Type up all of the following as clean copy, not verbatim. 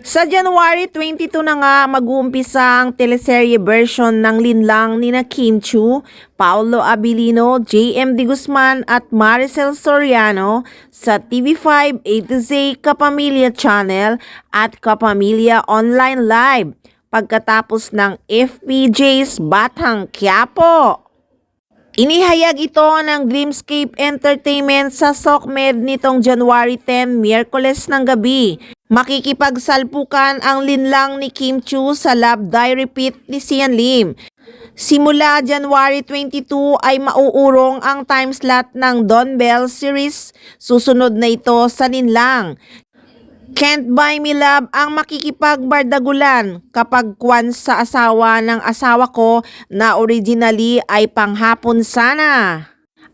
Sa January 22 na nga mag-uumpisa ang teleserye version ng Linlang nina Kim Chiu, Paolo Abilino, JM De Guzman at Maricel Soriano sa TV5 A to Z Kapamilya Channel at Kapamilya Online Live pagkatapos ng FPJ's Batang Quiapo. Inihayag ito ng Dreamscape Entertainment sa SOCMED nitong January 10, Miyerkules ng gabi. Makikipagsalpukan ang linlang ni Kim Chiu sa Love Die Repeat ni Sian Lim. Simula January 22 ay mauurong ang time slot ng Don Bell series. Susunod na ito sa linlang. Can't Buy Me Love ang makikipagbardagulan kapag kwan sa asawa ng asawa ko na originally ay panghapon sana.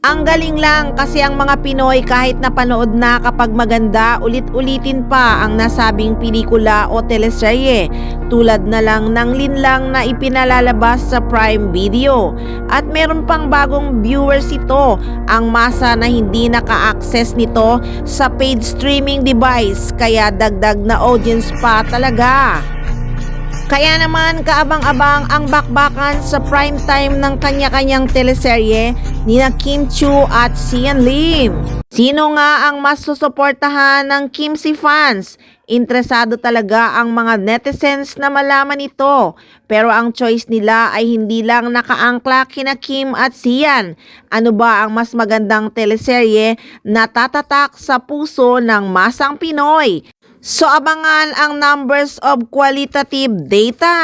Ang galing lang kasi ang mga Pinoy kahit napanood na kapag maganda, ulit-ulitin pa ang nasabing pelikula o teleserye tulad na lang ng linlang na ipinalalabas sa Prime Video. At meron pang bagong viewers ito, ang masa na hindi naka-access nito sa paid streaming device kaya dagdag na audience pa talaga. Kaya naman kaabang-abang ang bakbakan sa prime time ng kanya-kanyang teleserye nina Kim Chiu at Sian Lim. Sino nga ang mas susuportahan ng Kimsi fans? Interesado talaga ang mga netizens na malaman ito. Pero ang choice nila ay hindi lang nakaangkla kina Kim at Sian. Ano ba ang mas magandang teleserye na tatatak sa puso ng masang Pinoy? So abangan ang numbers of qualitative data.